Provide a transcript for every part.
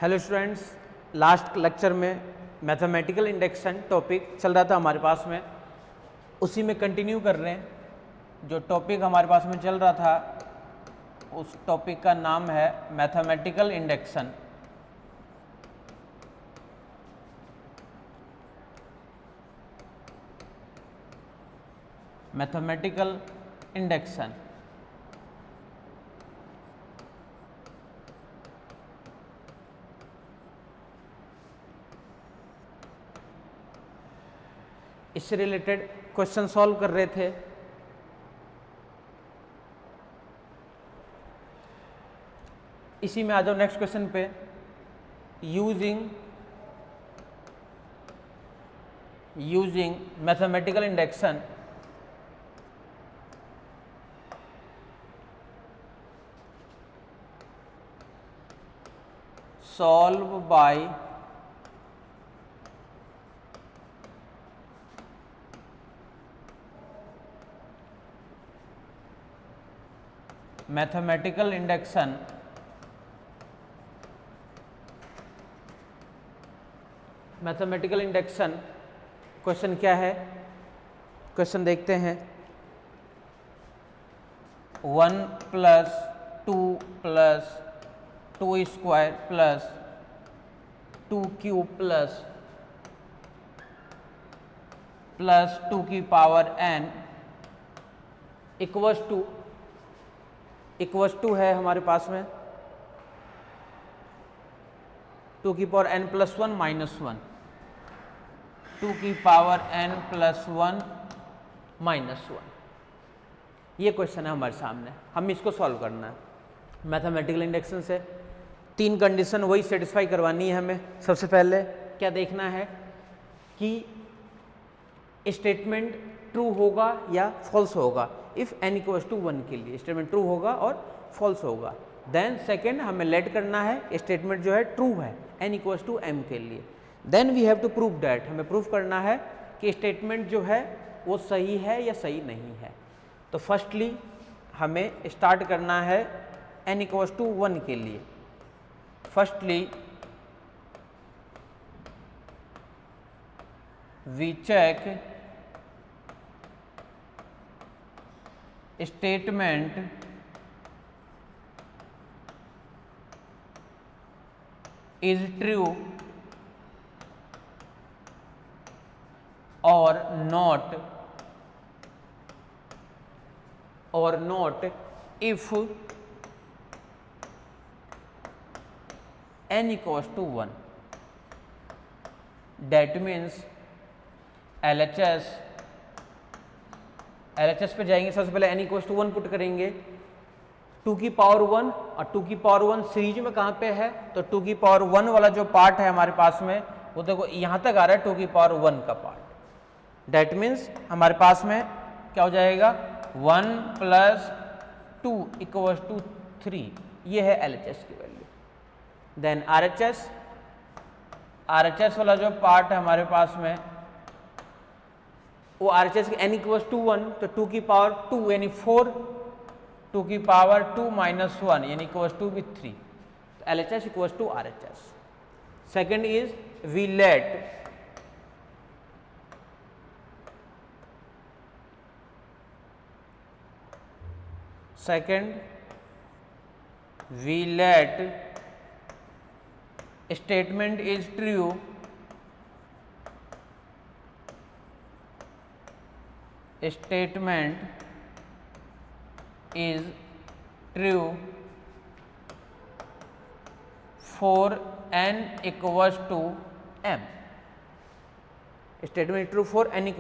Hello students, last lecture में mathematical induction topic चल रहा था हमारे पास में, उसी में कंटिन्यू कर रहे हैं। जो टॉपिक हमारे पास में चल रहा था उस टॉपिक का नाम है मैथमेटिकल इंडेक्शन। मैथमेटिकल इंडेक्शन इससे रिलेटेड क्वेश्चन सॉल्व कर रहे थे। इसी में आ जाओ नेक्स्ट क्वेश्चन पे। Using mathematical induction solve by mathematical induction question क्या है? क्वेश्चन देखते हैं। 1 + 2 + 2² + 2³ + 2 की पावर n इक्वस टू है हमारे पास में 2 की पावर n + 1 - 1, 2 की पावर n + 1 - 1। ये क्वेश्चन है हमारे सामने, हम इसको सॉल्व करना है। मैथमेटिकल इंडेक्शन से 3 कंडीशन वही सेटिस्फाई करवानी है हमें। सबसे पहले क्या देखना है कि स्टेटमेंट ट्रू होगा या फॉल्स होगा। इफ़ n = 1 के लिए स्टेटमेंट ट्रू होगा और फॉल्स होगा। देन सेकेंड हमें लेट करना है स्टेटमेंट जो है ट्रू है n = m के लिए। Then we have to prove that, हमें प्रूव करना है कि स्टेटमेंट जो है वो सही है या सही नहीं है। तो फर्स्टली हमें स्टार्ट करना है n = 1 के लिए। Firstly we check statement is true or not if n = 1। That means LHS पे जाएंगे। सबसे पहले n = 1 पुट करेंगे। 2 की पावर 1 और 2 की पावर 1 सीरीज में कहाँ पे है? तो 2 की पावर 1 वाला जो पार्ट है हमारे पास में वो देखो यहाँ तक आ रहा है 2 की पावर 1 का पार्ट। डैट मीन्स हमारे पास में क्या हो जाएगा 1 + 2 = 3। ये है LHS की वैल्यू। देन RHS वाला जो पार्ट है हमारे पास में वो RHS की n = 1 तो 2 की पावर 2 यानी 4, 2 की पावर 2 - 1 यानी = 3। तो LHS = RHS। Second is we let statement is true for n = m। Statement is true for n =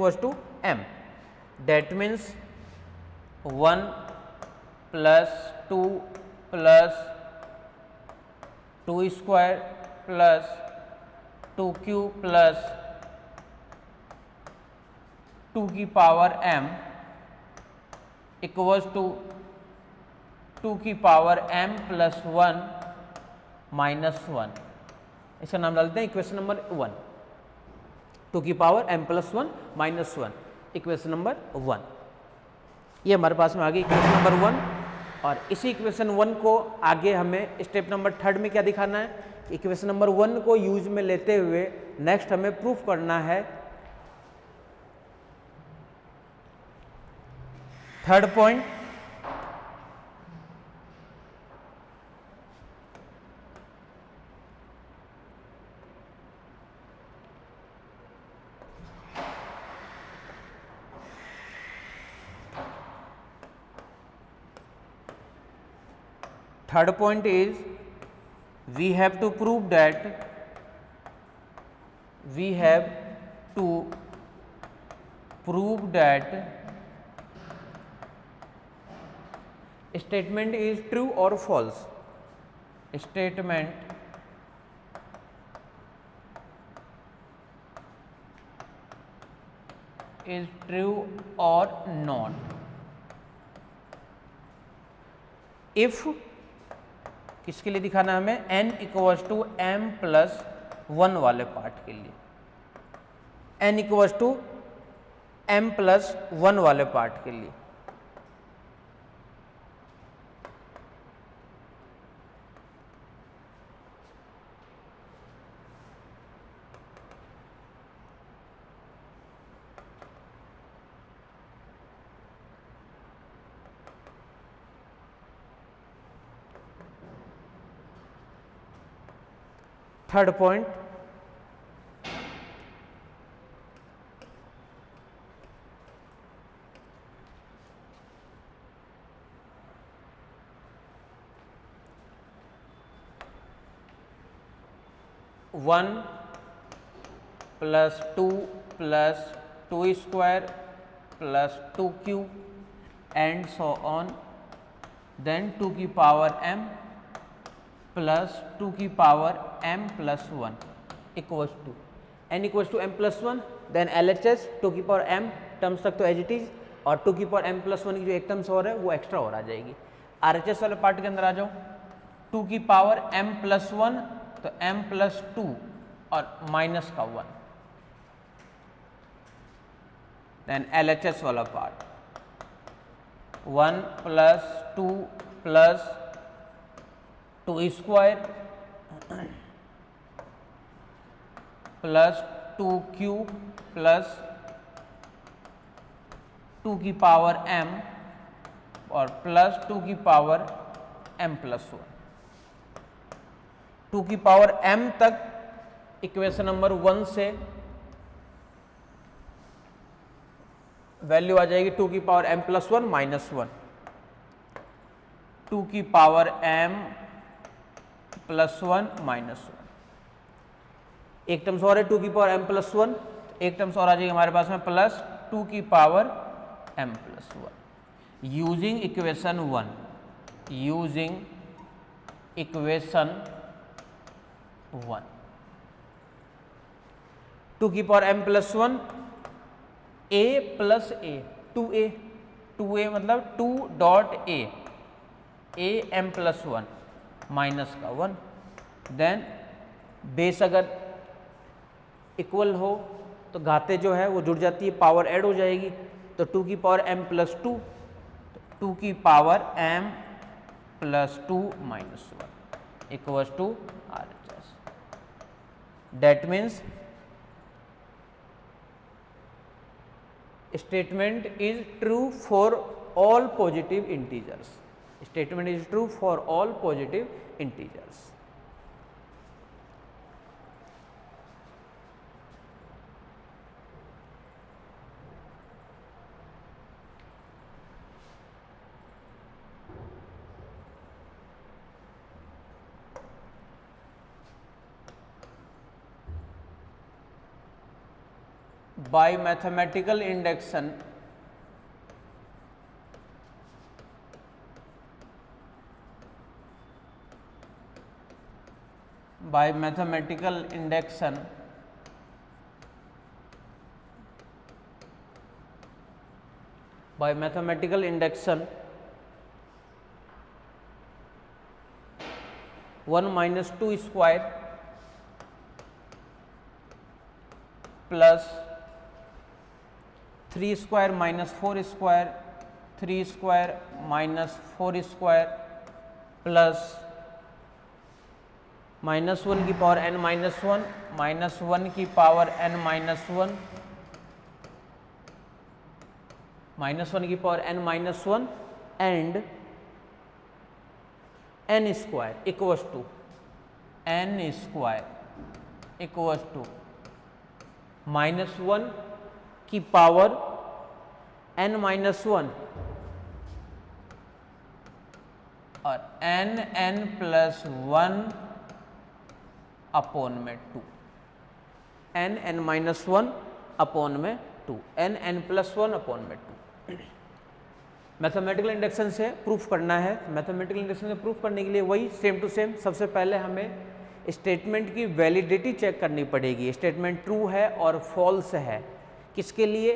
m। That means 1 + 2 + 2² + 2³ + 2 की पावर m = 2 की पावर m + 1 - 1। इसका नाम डालते हैं इक्वेशन नंबर 1। 2 की पावर m + 1 - 1 इक्वेशन नंबर 1। ये हमारे पास में आ गई इक्वेशन नंबर 1। और इसी इक्वेशन 1 को आगे हमें स्टेप नंबर 3 में क्या दिखाना है इक्वेशन नंबर 1 को यूज में लेते हुए नेक्स्ट हमें प्रूफ करना है third point, third point is we have to prove that statement is true or false. Statement is true or not. If किसके लिए दिखाना है हमें, n equals to m plus 1 वाले पार्ट के लिए, n equals to m plus 1 वाले part के लिए। Third point, one plus two plus 2 square plus 2q and so on, then 2 की पावर m प्लस 2 की power m plus 1 equals to n equals to m plus 1, then LHS 2 की power m terms तक तो as it is, और 2 की power m plus 1 की जो एक टर्म्स और है वो एक्स्ट्रा और आ जाएगी। RHS वाले पार्ट के अंदर आ जाओ, 2 की पावर m प्लस 1 तो m प्लस 2 और माइनस का 1, देन LHS वाला part 1 plus 2 plus 2 square plus 2q plus 2 की पावर m और प्लस 2 की पावर m प्लस 1। 2 की पावर m तक इक्वेशन नंबर 1 से वैल्यू आ जाएगी 2 की पावर m प्लस 1 माइनस 1, 2 की पावर m प्लस 1 माइनस 1, एक टर्म्स और है 2 की पावर m प्लस 1, एक टर्म्स और आ जाएगी हमारे पास में प्लस 2 की power m plus 1। Using equation 1, using equation 1, 2 की power m plus 1 a plus a, 2a मतलब 2 dot a m plus 1 minus का 1, देन बेस अगर इक्वल हो तो घाते जो है वो जुड़ जाती है, पावर ऐड हो जाएगी, तो 2 की पावर m प्लस 2, 2 की power m plus 2 minus 1 equals to RHS। That means statement is true for all positive integers, statement is true for all positive integers. By mathematical induction, by mathematical induction by mathematical induction 1 minus 2 square plus 3 square minus 4 square, 3 square minus 4 square plus -1 की power n minus one, -1 की power n minus one, -1 की power n minus one and n square equals to -1 की power n minus one और n plus one upon में 2, n minus one upon में 2, n plus one upon में 2। Mathematical induction से proof करना है। Mathematical induction से प्रूफ करने के लिए वही सेम टू सेम, सबसे पहले हमें स्टेटमेंट की वैलिडिटी चेक करनी पड़ेगी। स्टेटमेंट ट्रू है और फॉल्स है किसके लिए?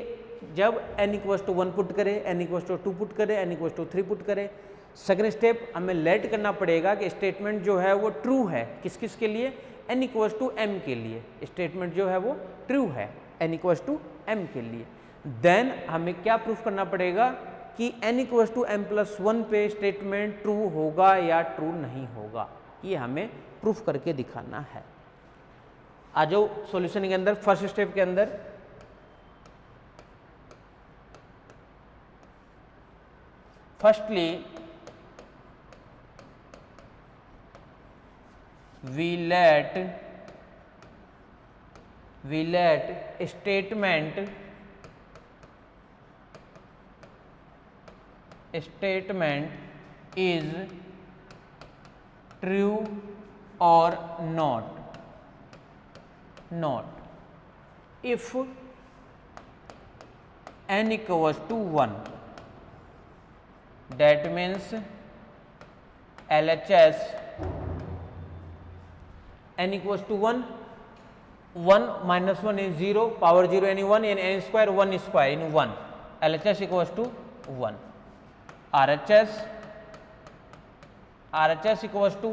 जब n इक्वल्स टू 1 पुट करे, n इक्वल्स टू 2 पुट करे, n इक्वल्स टू 3 पुट करे। सेकंड स्टेप हमें लेट करना पड़ेगा कि स्टेटमेंट जो है वो ट्रू है किस किस के लिए? n इक्वल्स टू m के लिए स्टेटमेंट जो है वो ट्रू है n इक्वल्स टू m के लिए। देन हमें क्या प्रूफ करना पड़ेगा कि n equals to m plus one पे स्टेटमेंट ट्रू होगा या ट्रू नहीं होगा, ये हमें प्रूफ करके दिखाना है। आ जाओ सॉल्यूशन के अंदर। फर्स्ट स्टेप के अंदर firstly we let statement is true or not if n equals to 1, that means LHS n equals to 1, 1 minus 1 is 0, power 0 any 1 in n square 1 square in 1, LHS equals to 1, RHS equals to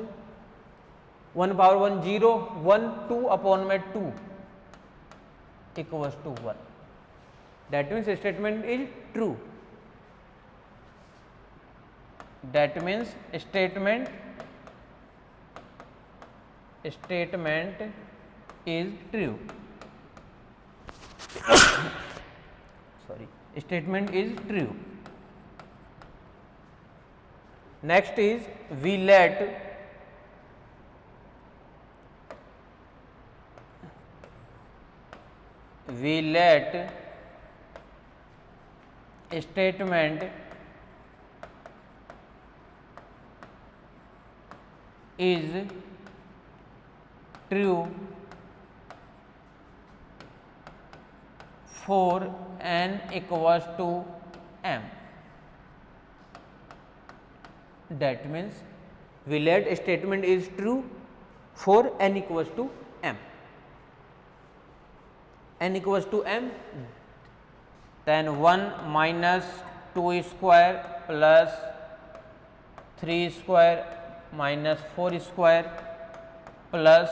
1 power 1 0, 1 2 upon में 2 equals to 1, that means statement is true, that means statement is true sorry, statement is true. Next is we let statement is true for n equals to m, that means we let statement is true for n equals to m, n equals to m, then 1 minus 2 square plus 3 square minus 4 square plus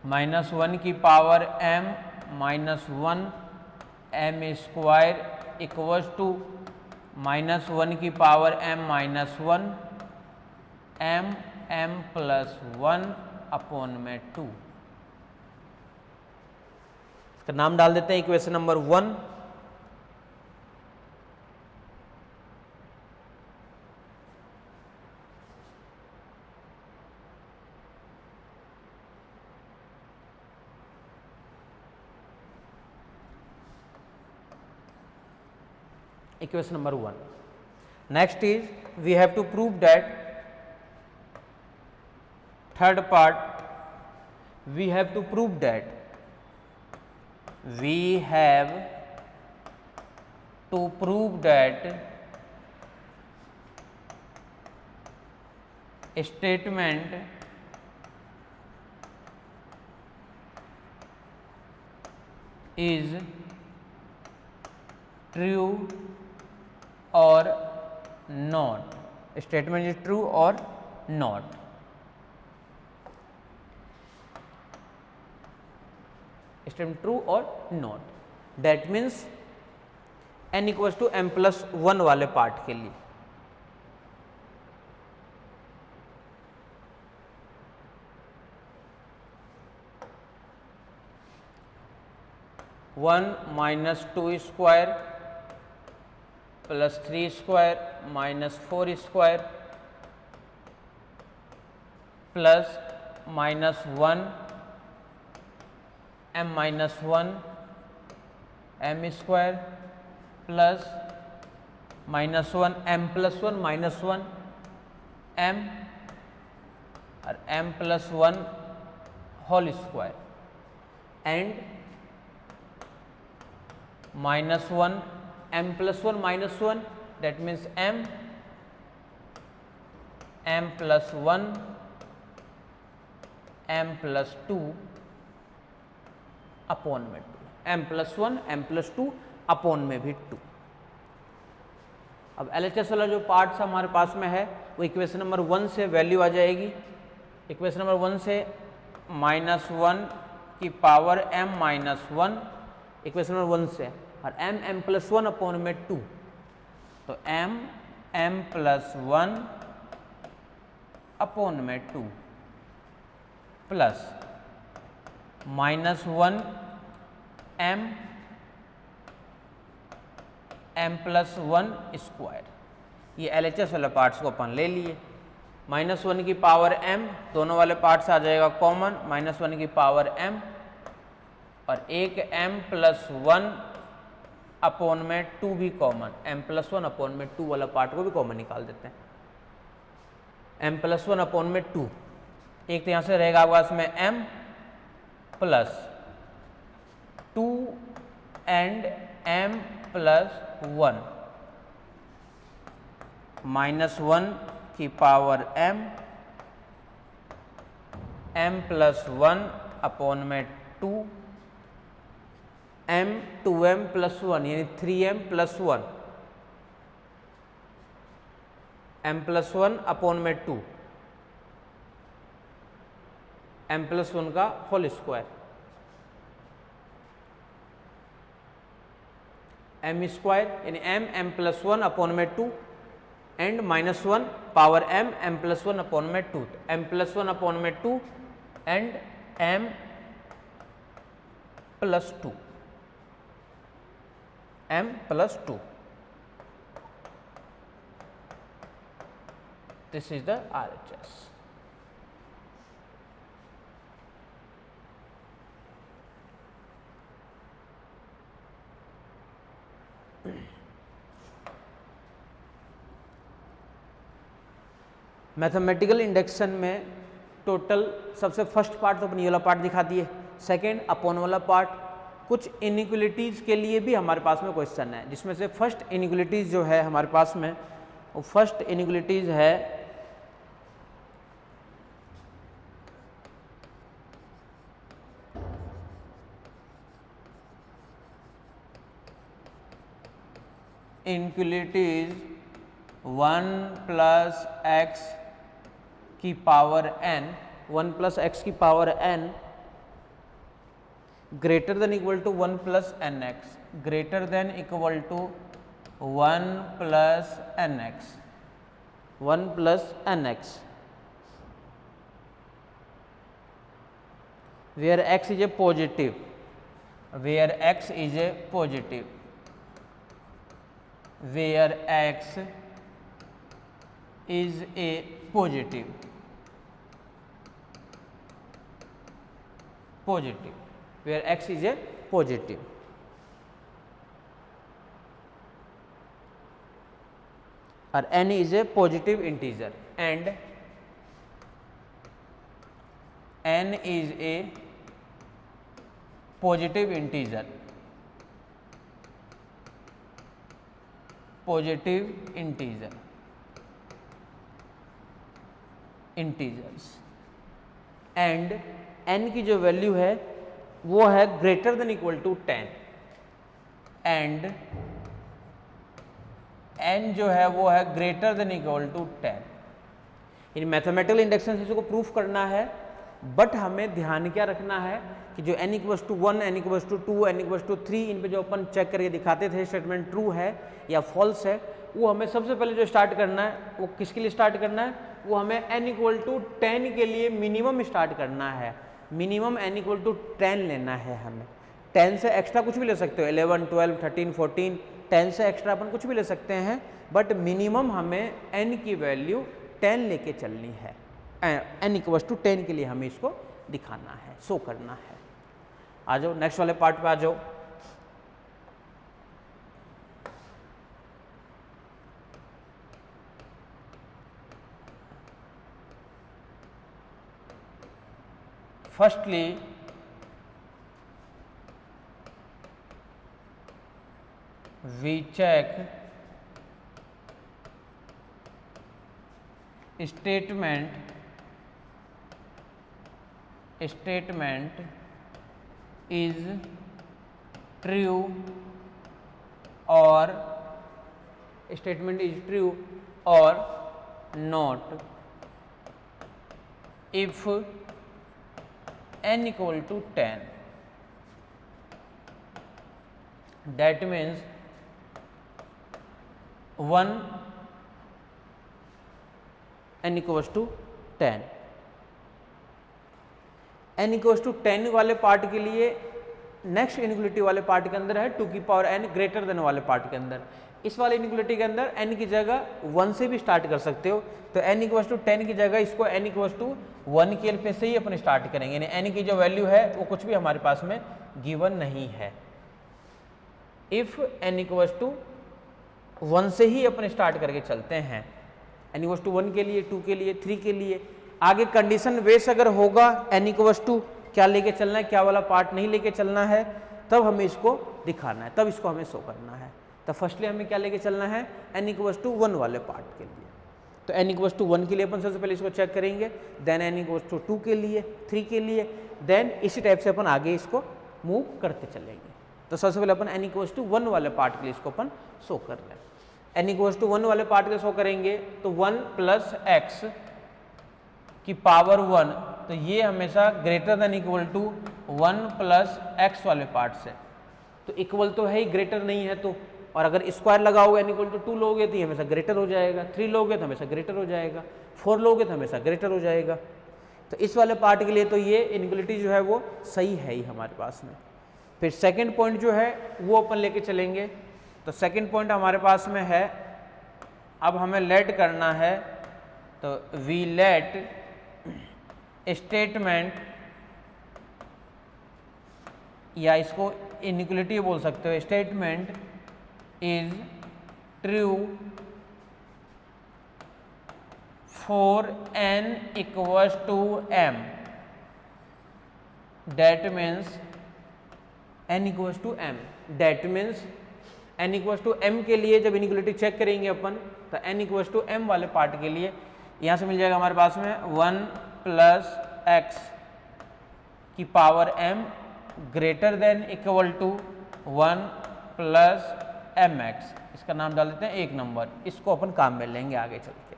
-1 की power m minus 1 m square equals to -1 की power m minus 1 m plus 1 upon में 2। इसका नाम डाल देते हैं equation number 1। Equation number 1. Next is we have to prove that third part, we have to prove that statement is true or not, statement is true or not, statement true or not, that means n equals to m plus 1 वाले part के लिए 1 minus 2 square plus 3 square minus 4 square plus minus 1 m minus 1 m square plus minus 1 m plus 1 minus 1 m और m plus 1 whole square and minus 1 m plus 1 minus 1 that means m plus 1 m plus 2 upon में 2 m plus 1 m plus 2 upon में भी 2। अब LHS वाला जो parts हमारे पास में है वो इक्वेशन नंबर 1 से वैल्यू आ जाएगी। इक्वेशन नंबर 1 से माइनस 1 की power m minus 1 equation number 1 से और m प्लस 1 अपॉन में 2, तो m प्लस 1 अपॉन में 2 plus minus 1 m plus 1 square. ये LHS वाले पार्ट्स को अपन ले लिए। माइनस 1 की पावर m, दोनों वाले पार्ट्स आ जाएगा कॉमन, माइनस 1 की पावर m और एक m प्लस 1 अपॉन में 2 भी कॉमन, m प्लस 1 अपॉन में 2 वाला पार्ट को भी कॉमन निकाल देते हैं। m प्लस 1 अपॉन में 2, एक तो यहाँ से रहेगा आपके पास में m plus 2 and m plus 1 minus 1 की पावर m प्लस 1 अपॉन में 2 m 2m प्लस 1 यानी 3m plus 1 m plus 1 upon में 2 m प्लस 1 का होल स्क्वायर m स्क्वायर यानी m प्लस 1 अपॉन में 2 and minus 1 power m plus 1 upon में 2, m plus 1 upon में 2 and m plus 2, m plus 2। This is the RHS। Mathematical induction में total सबसे first part तो अपन ये वाला पार्ट दिखा दिए, सेकेंड अपॉन वाला पार्ट, कुछ इनइक्वलिटीज़ के लिए भी हमारे पास में क्वेश्चन है, जिसमें से फर्स्ट इनइक्वलिटीज़ जो है हमारे पास में वो फर्स्ट इनइक्वलिटीज़ है इनइक्वलिटीज़ 1 प्लस x की पावर n, 1 प्लस x की power n greater than equal to 1 plus nx, greater than equal to 1 plus nx, 1 plus nx, where x is a positive, where x is a positive, where x is a positive, positive, where x is a positive, or n is a positive integer and n is a positive integer, positive integer, integers and n की जो value है वो है greater than equal to 10 and n जो है वो है greater than equal to 10। इन मैथमेटिकल इंडक्शन से इसको प्रूफ करना है, बट हमें ध्यान क्या रखना है कि जो n equals to 1, n equals to 2, n equals to 3, इन पे जो अपन चेक करके दिखाते थे स्टेटमेंट ट्रू है या फॉल्स है, वो हमें सबसे पहले जो स्टार्ट करना है वो किसके लिए स्टार्ट करना है, वो हमें n इक्वल टू 10 के लिए मिनिमम स्टार्ट करना है, मिनिमम n इक्वल टू 10 लेना है हमें। 10 से एक्स्ट्रा कुछ भी ले सकते हो, 11, 12, 13, 14, 10 से एक्स्ट्रा अपन कुछ भी ले सकते हैं, बट मिनिमम हमें n की वैल्यू 10 लेके चलनी है। n = 10 के लिए हमें इसको दिखाना है, शो करना है। आ जाओ नेक्स्ट वाले पार्ट पे आ जाओ। Firstly we check statement is true or not if n = 10, that means 1 n = 10। n = 10 वाले पार्ट के लिए नेक्स्ट इनइक्वालिटी वाले पार्ट के अंदर है 2 की पावर n ग्रेटर देन वाले पार्ट के अंदर। इस वाले इनइक्वालिटी के अंदर n की जगह 1 से भी स्टार्ट कर सकते हो, तो n = 10 की जगह इसको n = 1 के पे से ही अपन स्टार्ट करेंगे, यानी n की जो वैल्यू है वो कुछ भी हमारे पास में गिवन नहीं है। इफ n = 1 से ही अपन स्टार्ट करके चलते हैं, n = 1 के लिए, 2 के लिए, 3 के लिए। आगे कंडीशन वेस अगर होगा n = क्या लेके चलना है, क्या वाला पार्ट नहीं लेके चलना है, तब हमें इसको दिखाना है, तब इसको हमें शो करना है। तो फर्स्टली हमें क्या लेके चलना है, n = 1 वाले पार्ट के लिए। तो n = 1 के लिए अपन सबसे पहले इसको चेक करेंगे, देन n = 2 के लिए, 3 के लिए, देन इसी टाइप से अपन आगे इसको मूव करते चलेंगे। तो सबसे पहले अपन n = 1 वाले पार्ट के लिए इसको अपन शो कर रहे हैं। n = 1 वाले पार्ट के लिए शो करेंगे तो 1 + x की पावर 1, तो ये हमेशा greater than equal to 1 + x वाले पार्ट से, तो इक्वल तो है ही, ग्रेटर नहीं है तो। और अगर स्क्वायर लगाओगे n = 2 लोगे तो ये हमेशा ग्रेटर हो जाएगा, 3 लोगे तो हमेशा ग्रेटर हो जाएगा, 4 लोगे तो हमेशा ग्रेटर हो जाएगा। तो इस वाले पार्ट के लिए तो ये इनइक्वालिटी जो है वो सही है ही हमारे पास में। फिर सेकेंड पॉइंट जो है वो अपन लेके चलेंगे। तो सेकेंड पॉइंट हमारे पास में है, अब हमें लेट करना है, तो वी लेट स्टेटमेंट, या इसको इनइक्वालिटी बोल सकते हो, statement is true for n = m, that means n = m, that means n = m के लिए जब इनइक्वालिटी चेक करेंगे अपन, तो n = m वाले पार्ट के लिए यहाँ से मिल जाएगा हमारे पास में 1 + x की power m greater than equal to 1 + mx। इसका नाम डाल देते हैं 1 नंबर, इसको अपन काम में लेंगे आगे चल के।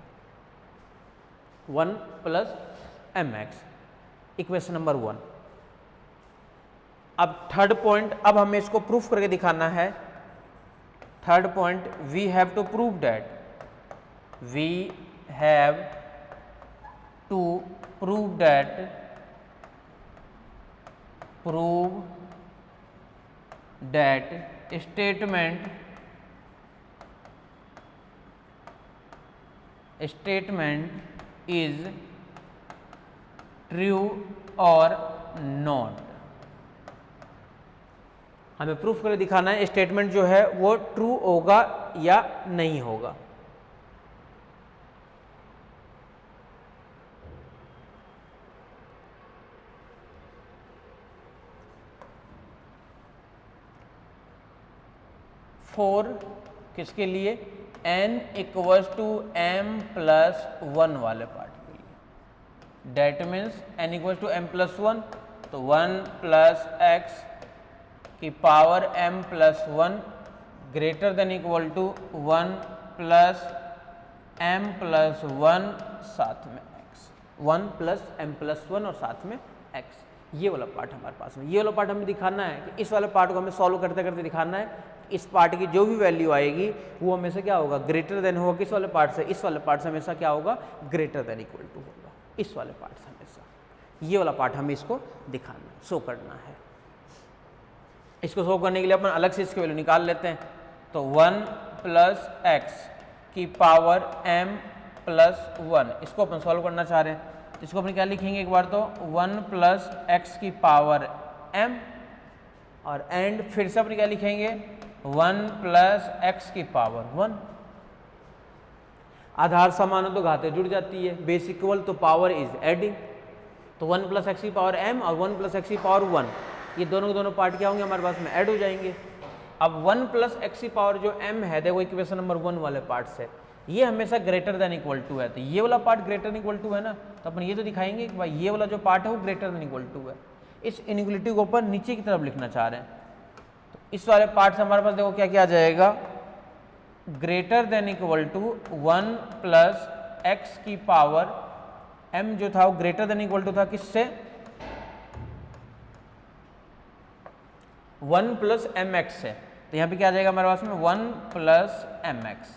1 + mx, इक्वेशन नंबर 1। अब थर्ड पॉइंट, अब हमें इसको प्रूफ करके दिखाना है। Third point, we have to prove that, we have to prove that, prove that statement is true और नॉट। हमें प्रूफ करके दिखाना है स्टेटमेंट जो है वो ट्रू होगा या नहीं होगा। फोर किसके लिए, n = m + 1 वाले पार्ट के लिए, डेट मीन्स n = m + 1, तो 1 + x की power m + 1 greater than equal to 1 + m + 1 साथ में x, 1 + m + 1 और साथ में x। ये वाला पार्ट हमारे पास में, ये वाला पार्ट हमें दिखाना है कि इस वाले पार्ट को हमें सॉल्व करते करते दिखाना है। इस पार्ट की जो भी वैल्यू आएगी वो हमेशा क्या होगा, ग्रेटर देन होगा किस वाले पार्ट से, इस वाले पार्ट से हमेशा क्या होगा, ग्रेटर देन इक्वल टू होगा इस वाले पार्ट से हमेशा। ये वाला पार्ट हमें इसको दिखाना है, शो करना है। इसको सॉल्व करने के लिए अपन अलग से इसकी वैल्यू निकाल लेते हैं। तो 1 प्लस एक्स की पावर m प्लस 1, इसको अपन सॉल्व करना चाह रहे हैं। तो इसको अपन क्या लिखेंगे एक बार तो 1 प्लस एक्स की पावर m, और एंड फिर से अपन क्या लिखेंगे 1 प्लस एक्स की पावर 1। आधार समान हो तो घातें जुड़ जाती है, बेस इक्वल तो पावर इज एडिंग। तो 1 प्लस एक्स की पावर m और 1 प्लस एक्स की पावर 1, ये दोनों के दोनों पार्ट क्या होंगे हमारे पास में ऐड हो जाएंगे। अब 1 प्लस एक्स की पावर जो m है, देखो इक्वेशन नंबर 1 वाले पार्ट से, ये हमेशा ग्रेटर देन इक्वल टू है, तो ये वाला part greater than equal to है ना, तो अपन ये तो दिखाएंगे कि भाई ये वाला जो पार्ट है वो ग्रेटर देन इक्वल टू है। इस इनइक्वलिटी को अपन नीचे की तरफ लिखना चाह रहे हैं। तो इस वाले पार्ट से हमारे पास देखो क्या क्या आ जाएगा, greater than equal to 1 plus x की पावर m जो था वो ग्रेटर देन इक्वल टू था किससे, 1 प्लस एम एक्स से। तो यहाँ पे क्या आ जाएगा हमारे पास में 1 प्लस एम एक्स,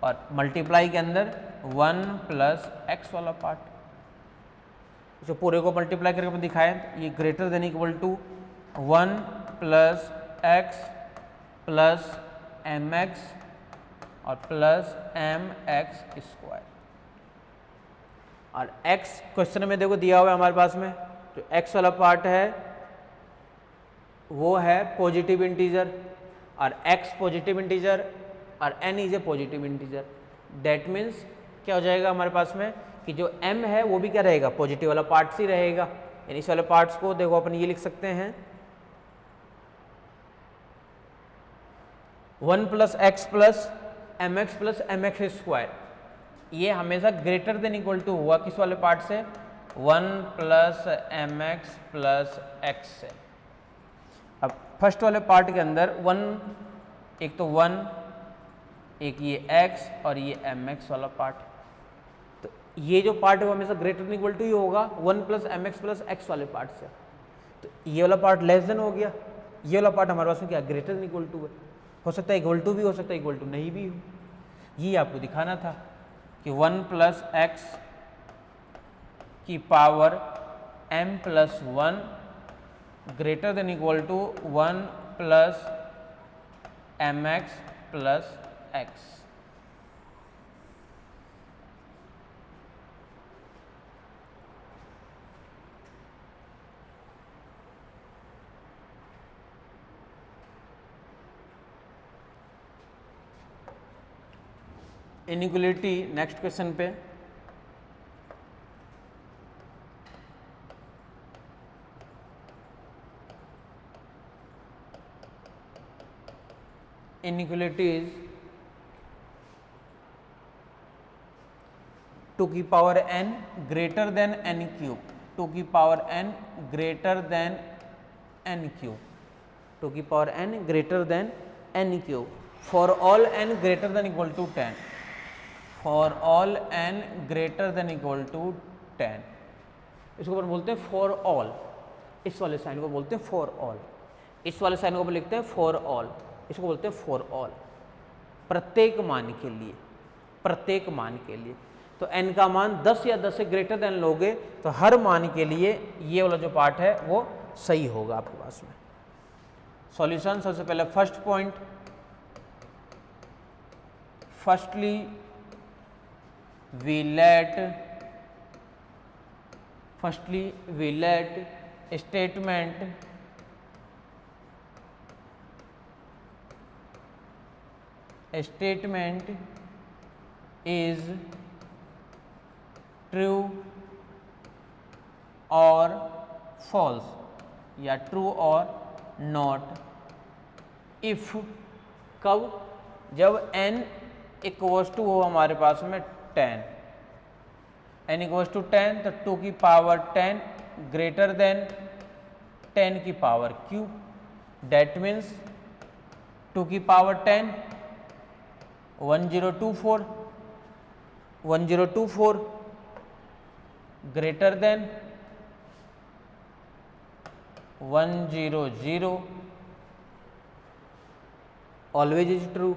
और मल्टीप्लाई के अंदर 1 प्लस एक्स वाला पार्ट, जो पूरे को मल्टीप्लाई करके अपन दिखाएं तो ये greater than equal to 1 plus x plus m x और प्लस एम एक्स स्क्वायर। और x क्वेश्चन में देखो दिया हुआ है हमारे पास में, जो x वाला पार्ट है वो है पॉजिटिव इंटीजर, और x पॉजिटिव इंटीजर और n is a positive integer. That means क्या हो जाएगा हमारे पास में कि जो m है वो भी क्या रहेगा, पॉजिटिव वाला पार्ट ही रहेगा। यानी इस वाले पार्ट्स को देखो अपन ये लिख सकते हैं 1 plus x plus m x plus m x square, ये हमेशा ग्रेटर देन इक्वल टू हुआ किस वाले पार्ट से, 1 plus m x plus x से। अब फर्स्ट वाले पार्ट के अंदर 1, एक तो 1, एक ये x और ये एम एक्स वाला पार्ट, तो ये जो पार्ट है वो हमेशा ग्रेटर देन इक्वल टू ही होगा 1 plus m x plus x वाले पार्ट से। तो ये वाला पार्ट लेस देन हो गया, ये वाला पार्ट हमारे पास में क्या ग्रेटर देन इक्वल टू है। हो सकता है इक्वल टू भी हो सकता है इक्वल टू नहीं भी हो, ये आपको दिखाना था कि 1 प्लस एक्स की power m plus 1 greater than equal to 1 plus m x plus x. Inequality next question पे, इनइक्वलिटी इज 2 की power n greater then n cube, 2 की power n greater then n cube, 2 की power n greater then n cube for all n greater than equal to 10, for all n greater than equal to 10। इसको अपन बोलते हैं for all, इस वाले sign को बोलते हैं फॉर ऑल, इस वाले साइन को अपन लिखते हैं फॉर ऑल, इसको बोलते हैं फॉर ऑल, प्रत्येक मान के लिए, प्रत्येक मान के लिए। तो n का मान 10 या 10 से ग्रेटर देन लोगे तो हर मान के लिए ये वाला जो पार्ट है वो सही होगा आपके पास में। सॉल्यूशन, सबसे पहले first point, firstly we let statement is true or false या true or not if, कब, जब n इक्वल्स टू हो हमारे पास में 10, n इक्वल्स टू 10 तो 2 की पावर 10 ग्रेटर देन 10 की पावर क्यूब, दैट मीन्स 2 की power 10 1024 greater than 100, always is true.